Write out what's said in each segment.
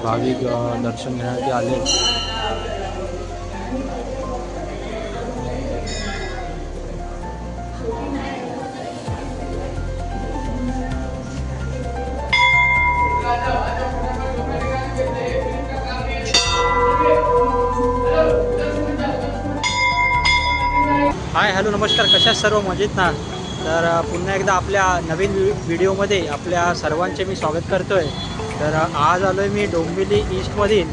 भाविक दर्शन घेण्यासाठी आले। हाय हॅलो नमस्कार, कशा सर्व मजेत ना? तर पुन्हा एकदा आपल्या नवीन व्हिडिओमध्ये आपल्या सर्वांचे मी स्वागत करतो आहे। तर आज आलो आहे मी डोंबिवली ईस्टमधील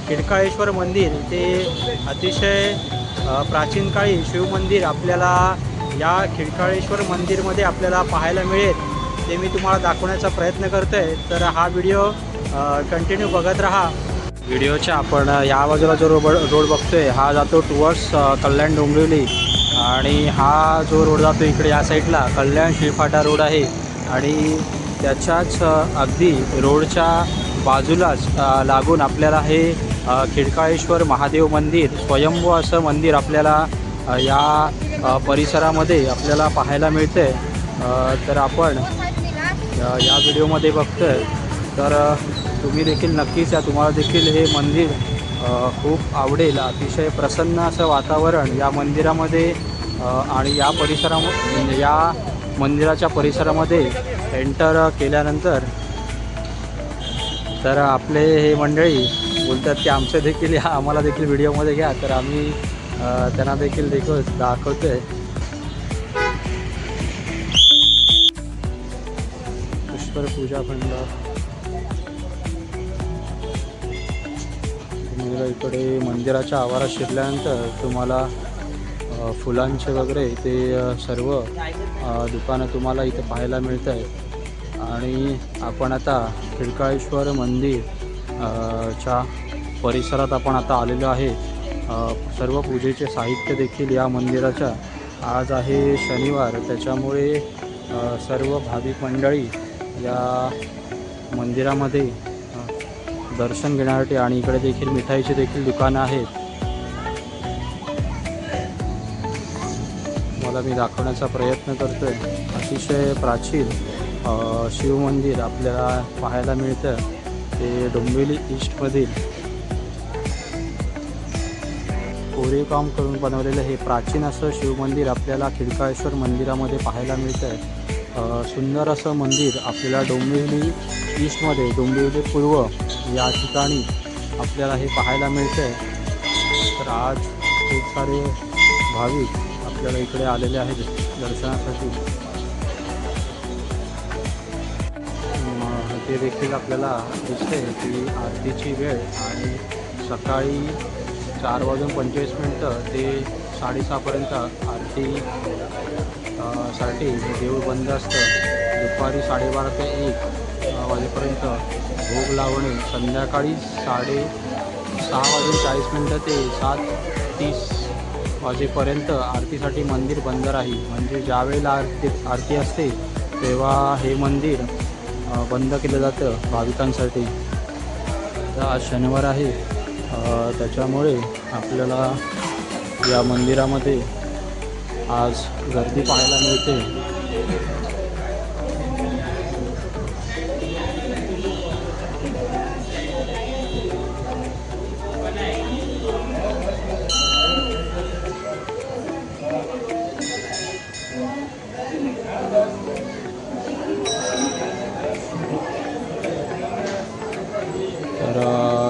खिडकाळेश्वर मंदिर। ते अतिशय प्राचीन काळी शिवमंदिर आपल्याला या खिडकाळेश्वर मंदिरमध्ये आपल्याला पाहायला मिळेल, ते मी तुम्हाला दाखवण्याचा प्रयत्न करतो आहे। तर हा व्हिडिओ कंटिन्यू बघत राहा। व्हिडिओच्या आपण या बाजूला जो रोड बघतोय हा जातो टुवर्ड्स कल्याण डोंबिवली, आणि हा जो रोड जातो इकडे या साईडला कल्याण शिळफाटा रोड आहे। आणि त्याच्याच अगदी रोडच्या बाजूलाच लागून आपल्याला हे खिडकाळेश्वर महादेव मंदिर, स्वयंभू असं मंदिर आपल्याला या परिसरामध्ये आपल्याला पाहायला मिळते। तर आपण या व्हिडिओमध्ये बघतोय, तर तुम्ही देखील नक्कीच या, तुम्हाला देखील हे मंदिर खूप आवडेल। अतिशय प्रसन्न असं वातावरण या मंदिरामध्ये आणि या परिसरामध्ये, या मंदिराच्या परिसरामध्ये एंटर केल्यानंतर तर आपले हे मंडळी बोलतात की आमचं देखील या, आम्हाला देखील व्हिडिओमध्ये घ्या। तर आम्ही त्यांना देखील दाखवतोय। पुष्कर पूजा खंड इकडे मंदिराच्या आवारात शिरल्यानंतर तुम्हाला फुलांचे वगैरे ते सर्व दुकानं तुम्हाला इथे पाहायला मिळत आहेत। आणि आपण आता खिडकाळेश्वर मंदिर च्या परिसरात आपण आता आलेलो आहे। सर्व पूजेचे साहित्य देखील या मंदिराच्या, आज आहे शनिवार, त्याच्यामुळे सर्व भाविक मंडळी या मंदिरामध्ये दर्शन घेण्यासाठी, आणि इकडे देखील मिठाईची देखील दुकानं आहेत। मला मी दाखवण्याचा प्रयत्न करतोय। अतिशय प्राचीन शिवमंदिर आपल्याला पाहायला मिळतं, ते डोंबिवली ईस्टमधील कोरीव काम करून बनवलेलं हे प्राचीन असं शिवमंदिर आपल्याला खिडकाळेश्वर मंदिरामध्ये पाहायला मिळतं। सुंदर असं मंदिर आपल्याला डोंबिवली ईस्टमध्ये, डोंबिवली पूर्व या ठिकाणी आपल्याला हे पाहायला मिळतं। तर आज खूप सारे भाविक आपल्याला इकडे आलेले आहेत दर्शनासाठी। ते देखील आपल्याला दिसते की आरतीची वेळ, आणि सकाळी 4:25 ते 6:30पर्यंत आरती साठी देऊळ बंद असतं। दुपारी 12:30 ते 1 वाजेपर्यंत भोग लावणे, संध्याकाळी 6:40 ते 7:30 वाजेपर्यंत आरतीसाठी मंदिर बंद राहील। म्हणजे ज्यावेळेला आरती असते तेव्हा हे मंदिर बंद केलं जातं भाविकांसाठी। आज शनिवार आहे, त्याच्यामुळे आपल्याला या मंदिरामध्ये आज गर्दी पाहायला मिळते।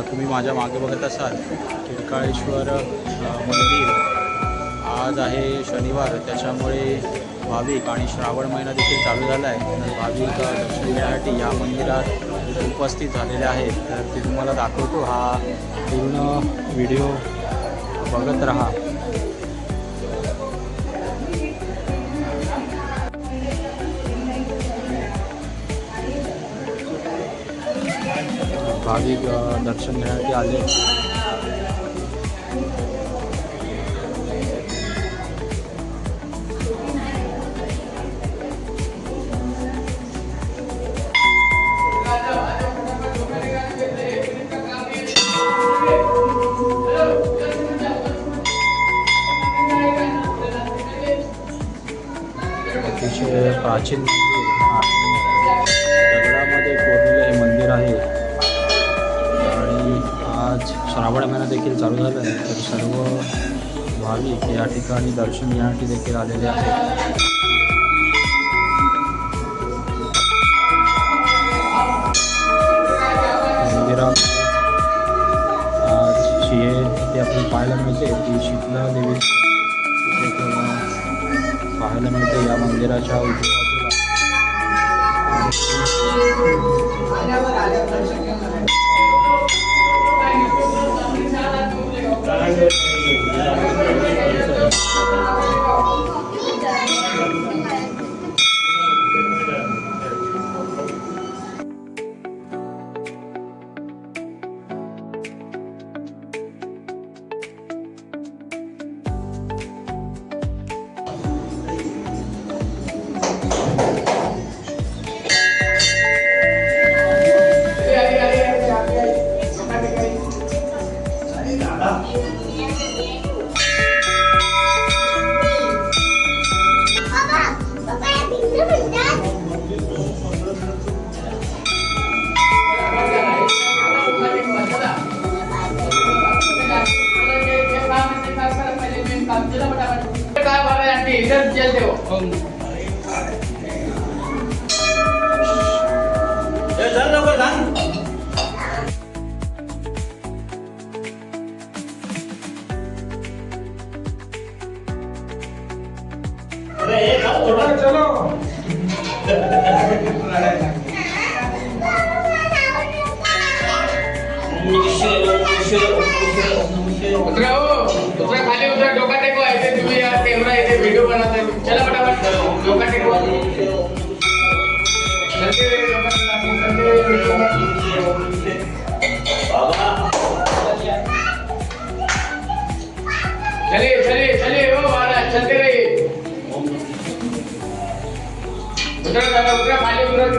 तुम्ही माझ्या मागे बघत असाल खिडकाळेश्वर मंदिर, आज आहे शनिवार, त्याच्यामुळे भाविक, आणि श्रावण महिना देखील चालू झाला आहे, भाविक दर्शन घेण्यासाठी या मंदिरात उपस्थित झालेले आहेत। तर ते तुम्हाला दाखवतो, हा पूर्ण व्हिडिओ बघत राहा। भाविक दर्शन घेण्यासाठी आले। प्राचीन मंदिर आणि दगडामध्ये कोरलेलं हे मंदिर आहे. आणि आज श्रावण महिना देखील चालू झाला आहे, तर सर्व भाविक या ठिकाणी दर्शन घेण्यासाठी देखील आलेले आहेत. मंदिरात आज शिये इथे आपल्याला पाहायला मिळते, ती शीतला देवी पाहायला मिळते या मंदिराच्या उजव्या दूसरा खाली उधर डोका टेको ऐसे तुम्हें यार कैमरा ऐसे वीडियो बनाते हैं चला फटाफट डोका टेको चलिए चलिए चलिए वो महाराज चलते रहिए उधर खाली उधर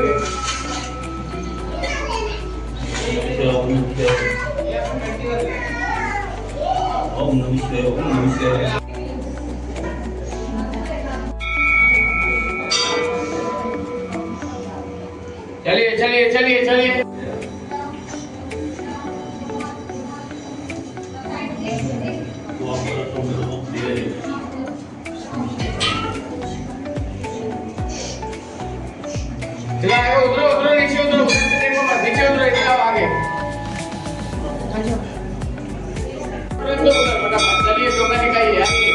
ओम नमः शिवाय ओम नमः शिवाय चलिए चलिए चलिए चलिए चला उधर उधर नीचे उधर नीचे उधर इधर आगे चलिए डोका निकालिए आगे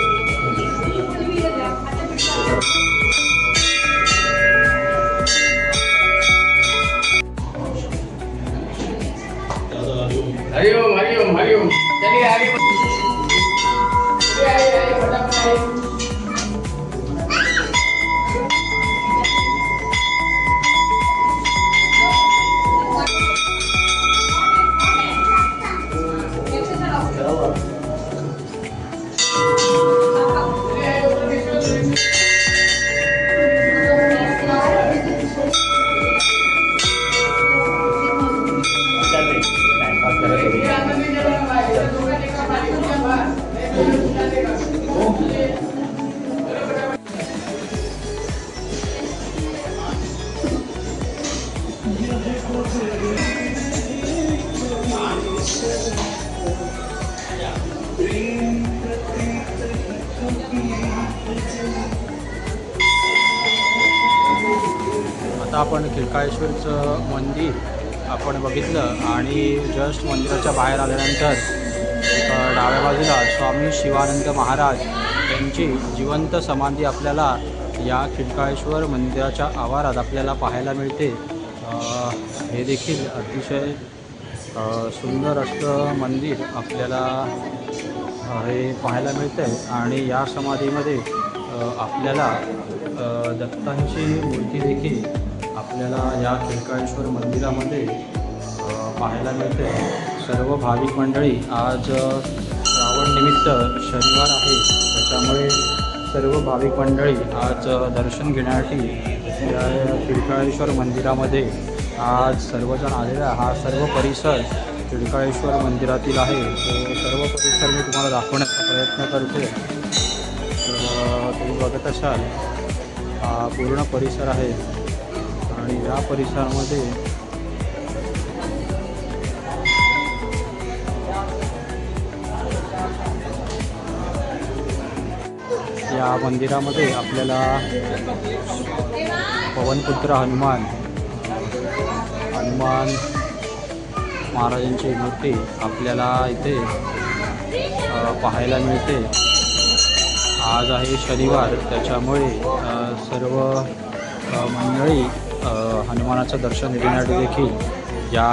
हरिओम हरिओम हरिओम चलिए आगे आइए फटाफट आइए आता आपण खिळकाळेश्वरचं मंदिर आपण बघितलं आणि जस्ट मंदिराच्या बाहेर आल्यानंतर डाव्या बाजूला स्वामी शिवानंद महाराज यांची जिवंत समाधी आपल्याला या खिळकाळेश्वर मंदिराच्या आवारात आपल्याला पाहायला मिळते. हे देखील अतिशय सुंदर असं मंदिर आपल्याला हे पाहायला मिळतं आहे आणि या समाधीमध्ये आपल्याला दत्तांची मूर्ती देखील आपल्याला या खिळकाळेश्वर मंदिरामध्ये पाहायला मिळते. सर्व भाविक मंडळी आज श्रावणनिमित्त शनिवार आहे, त्याच्यामुळे सर्व भाविक मंडळी आज दर्शन घेण्यासाठी या खिळकाळेश्वर मंदिरामध्ये आज सर्वजण आलेला. हा सर्व परिसर खिळकाळेश्वर मंदिरातील आहे, तो सर्व परिसर मी तुम्हाला दाखवण्याचा प्रयत्न करतो. तर तुम्ही बघत असाल हा पूर्ण परिसर आहे आणि या परिसरामध्ये या मंदिरामध्ये आपल्याला पवनपुत्र हनुमान महाराजांची मूर्ती आपल्याला इथे पाहायला मिळते. आज आहे शनिवार, त्याच्यामुळे सर्व मंडळी हनुमानाचं दर्शन घेण्यासाठी देखील या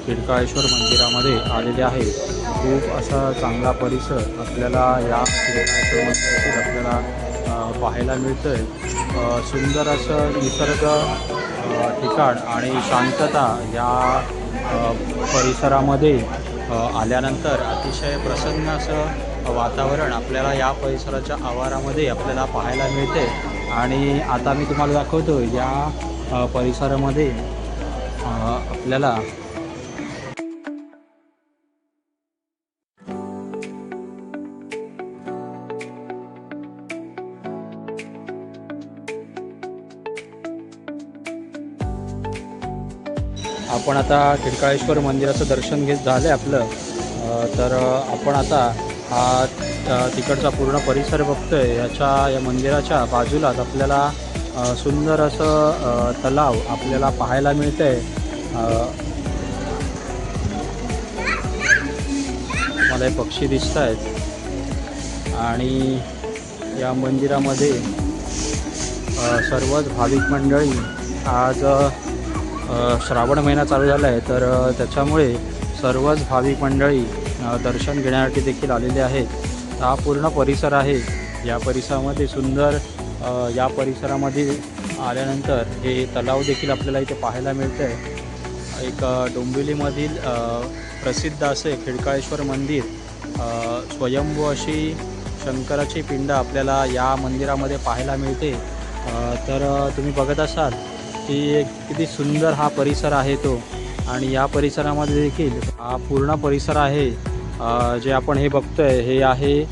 खिडकाळेश्वर मंदिरामध्ये आलेले आहे. खूप असा चांगला परिसर आपल्याला या खिडकाळेश्वर मंदिरातील आपल्याला पाहायला मिळतं आहे. सुंदर असं निसर्ग ठिकाण आणि शांतता या परिसरामध्ये आल्यानंतर अतिशय प्रसन्न असं वातावरण आपल्याला या परिसराच्या आवारामध्ये आपल्याला पाहायला मिळते. आणि आता मी तुम्हाला दाखवतो या परिसरामध्ये आपल्याला आपण आता खिडकाळेश्वर मंदिराचं दर्शन झालं आहे आपलं. तर आपण आता हा तिकडचा पूर्ण परिसर बघतोय. या मंदिराच्या बाजूलाच आपल्याला सुंदर असं तलाव आपल्याला पाहायला मिळतं आहे. मला हे पक्षी दिसत आहेत आणि या मंदिरामध्ये सर्वच भाविक मंडळी आज श्रावण महिना चालू झाला आहे, तर त्याच्यामुळे सर्वच भाविक मंडळी दर्शन घेण्यासाठी देखील आलेले आहेत. हा पूर्ण परिसर आहे. या परिसरामध्ये सुंदर या परिसरामध्ये आल्यानंतर हे तलाव देखील आपल्याला इथे पाहायला मिळतं आहे. एक डोंबिवलीमधील प्रसिद्ध असे खिडकाळेश्वर मंदिर, स्वयंभू अशी शंकराची पिंड आपल्याला या मंदिरामध्ये पाहायला मिळते. तर तुम्ही बघत असाल की किती सुंदर हा परिसर आहे तो. आणि या परिसरामध्ये देखील हा पूर्ण परिसर आहे. जे आपण हे बघतोय हे आहे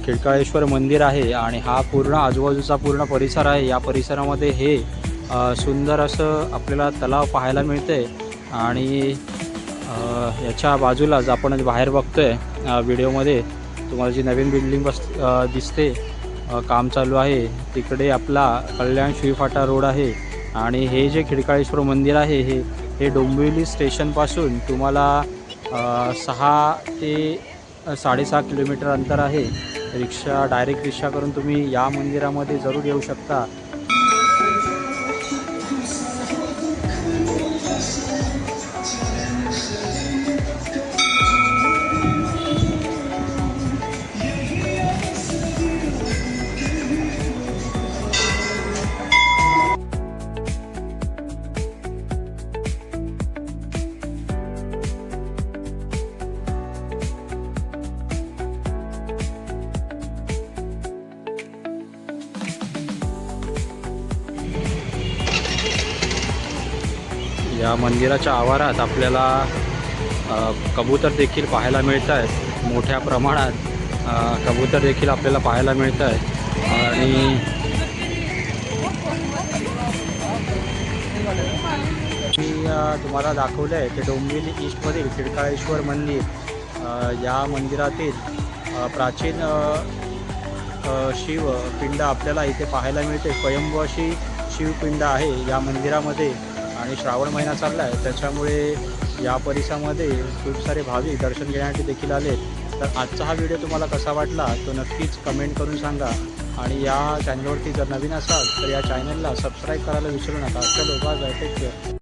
खिडकाळेश्वर मंदिर आहे आणि हा पूर्ण आजूबाजूचा पूर्ण परिसर आहे. या परिसरामध्ये हे सुंदर असं आपल्याला तलाव पाहायला मिळते. आणि याच्या बाजूलाच आपण बाहेर बघतोय व्हिडिओमध्ये तुम्हाला जी नवीन बिल्डिंग दिसते, काम चालू आहे, तिकडे आपला कल्याण शिवफाटा रोड आहे. आणि हे जे खिडकाळेश्वर मंदिर आहे हे डोंबिवली स्टेशनपासून तुम्हाला 6 ते 6.5 किलोमीटर अंतर आहे. डायरेक्ट रिक्षा करून तुम्ही या मंदिरामध्ये जरूर येऊ शकता. या मंदिराच्या आवारात आपल्याला कबूतर देखील पाहायला मिळत आहेत. मोठ्या प्रमाणात कबूतर देखील आपल्याला पाहायला मिळत आहेत. आणि मी तुम्हाला दाखवलं आहे ते डोंबिवली ईस्टमधील खिडकाळेश्वर मंदिर. या मंदिरातील प्राचीन शिवपिंड आपल्याला इथे पाहायला मिळते. स्वयंभू अशी शिवपिंड आहे या मंदिरामध्ये. आणि श्रावण महिना चालला आहे, त्याच्यामुळे या परिसरामध्ये खूप सारे भाविक दर्शन घेण्यासाठी देखील आले. तर आजचा हा व्हिडिओ तुम्हाला कसा वाटला तो नक्कीच कमेंट करून सांगा. आणि या चॅनलवरती जर नवीन असाल तर या चॅनलला सबस्क्राईब करायला विसरू नका. चलो बाय बाय, टेक केअर.